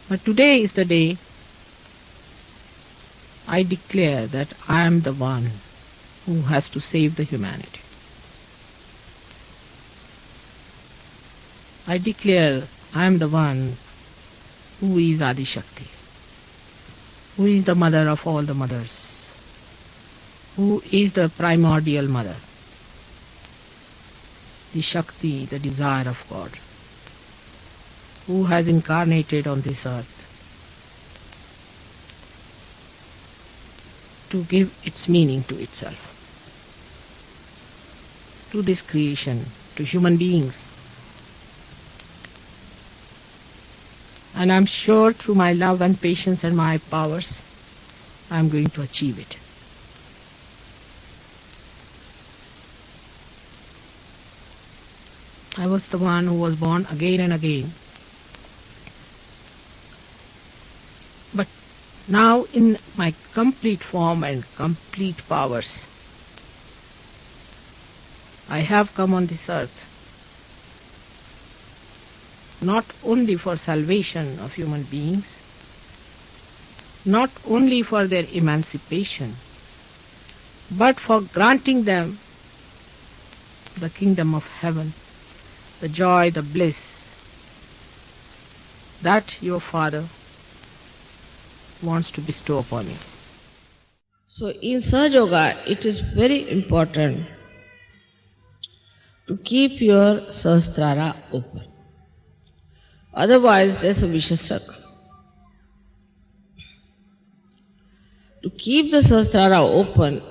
But today is the day I declare that I am the one who has to save the humanity. I declare I am the one who is Adi Shakti, who is the mother of all the mothers, who is the primordial mother, the Shakti, the desire of God, who has incarnated on this earth to give its meaning to itself, to this creation, to human beings. And I'm sure through my love and patience and my powers, I'm going to achieve it. I was the one who was born again and again. But now in my complete form and complete powers, I have come on this earth not only for salvation of human beings, not only for their emancipation, but for granting them the kingdom of heaven, the joy, the bliss that your Father wants to bestow upon you. So in Sahaj Yoga, it is very important to keep your Sahasrara open. Otherwise, there's a vicious circle. To keep the Sahasrara open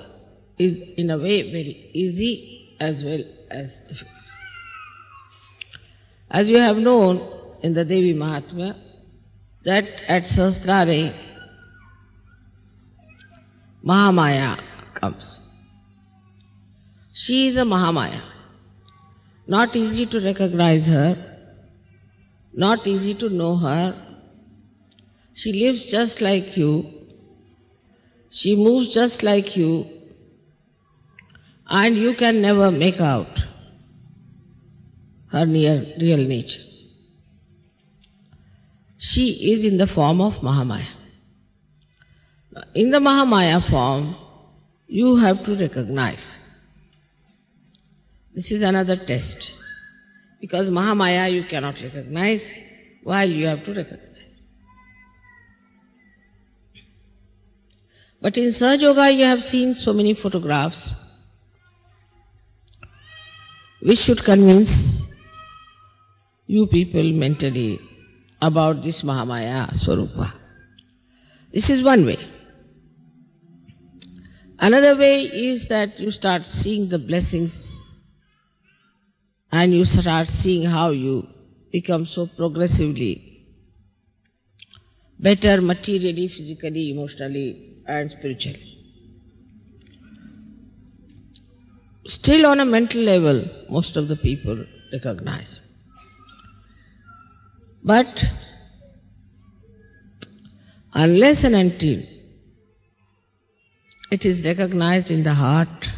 is in a way very easy as well as difficult. As you have known in the Devi Mahatmya, that at Sahasrara, Mahamaya comes. She is a Mahamaya. Not easy to recognize her, not easy to know her. She lives just like you, she moves just like you, and you can never make out her real nature. She is in the form of Mahamaya. In the Mahamaya form, you have to recognize. This is another test. Because Mahamaya you cannot recognize, while you have to recognize. But in Sahaj Yoga you have seen so many photographs which should convince you people mentally about this Mahamaya Swarupa. This is one way. Another way is that you start seeing the blessings and you start seeing how you become so progressively better materially, physically, emotionally and spiritually. Still on a mental level, most of the people recognize. But unless and until it is recognized in the heart,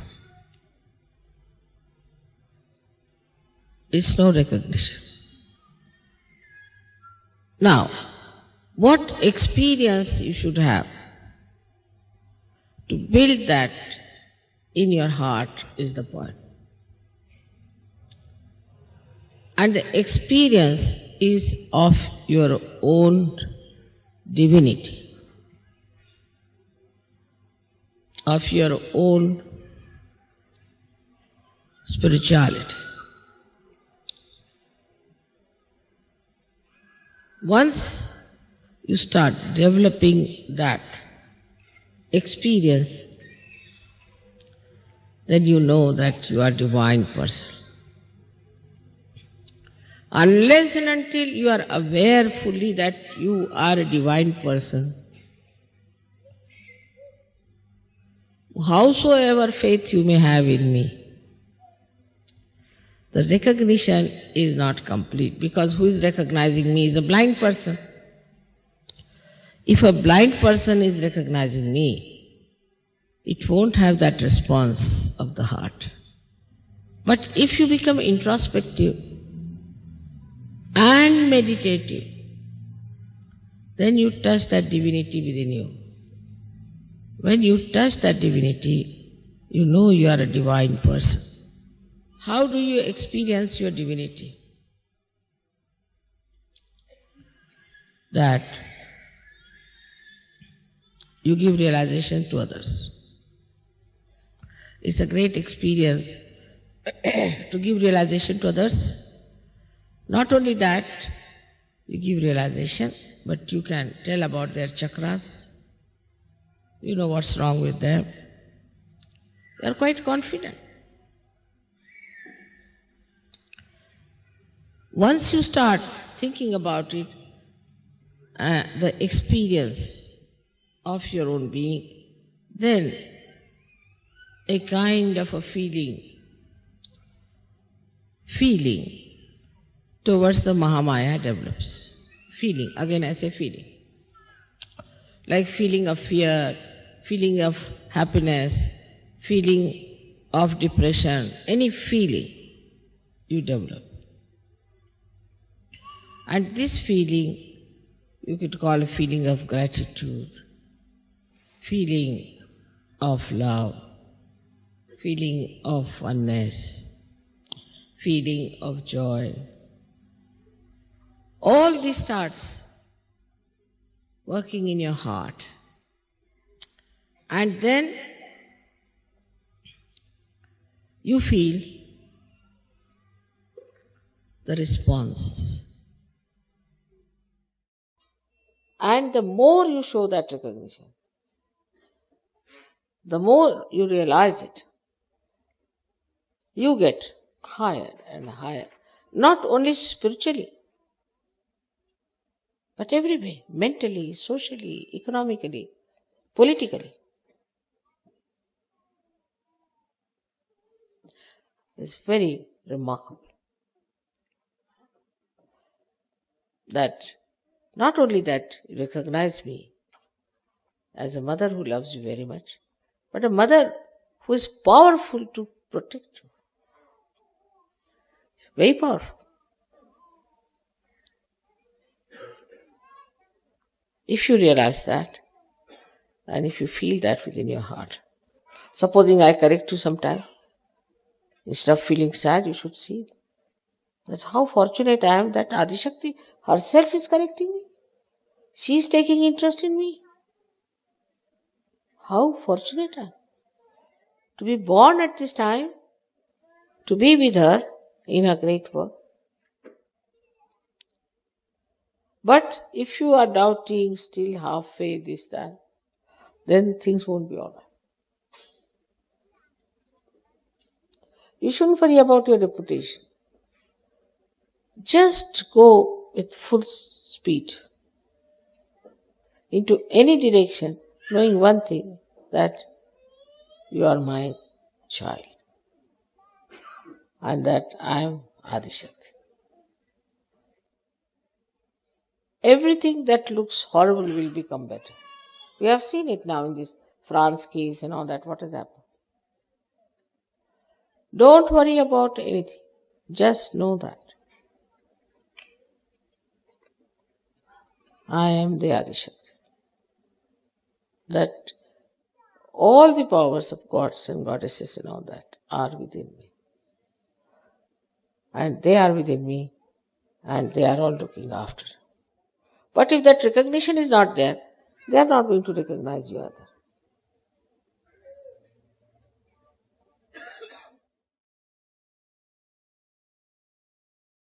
it's no recognition. Now, what experience you should have to build that in your heart is the point. And the experience is of your own divinity, of your own spirituality. Once you start developing that experience, then you know that you are a divine person. Unless and until you are aware fully that you are a divine person, howsoever faith you may have in me, the recognition is not complete, because who is recognizing me is a blind person. If a blind person is recognizing me, it won't have that response of the heart. But if you become introspective and meditative, then you touch that divinity within you. When you touch that divinity, you know you are a divine person. How do you experience your divinity? That you give realization to others. It's a great experience to give realization to others. Not only that, you give realization, but you can tell about their chakras. You know what's wrong with them. You are quite confident. Once you start thinking about it, the experience of your own being, then a kind of a feeling towards the Mahamaya develops. Feeling, again I say feeling. Like feeling of fear, feeling of happiness, feeling of depression, any feeling you develop. And this feeling you could call a feeling of gratitude, feeling of love, feeling of oneness, feeling of joy. All this starts working in your heart. And then you feel the responses. And the more you show that recognition, the more you realize it, you get higher and higher. Not only spiritually, but every way, mentally, socially, economically, politically. It's very remarkable that not only that you recognize me as a mother who loves you very much, but a mother who is powerful to protect you. It's very powerful. If you realize that, and if you feel that within your heart, supposing I correct you sometime, instead of feeling sad, you should see that how fortunate I am that Adishakti herself is correcting me. She is taking interest in me. How fortunate I am to be born at this time, to be with her in her great work. But if you are doubting, still half faith, this, that, then things won't be all right. You shouldn't worry about your reputation. Just go with full speed into any direction, knowing one thing, that you are my child and that I am Adishakti. Everything that looks horrible will become better. We have seen it now in this France case and all that. What has happened? Don't worry about anything. Just know that I am the Adishakti. That all the powers of gods and goddesses and all that are within me. And they are within me and they are all looking after. But if that recognition is not there, they are not going to recognize you either.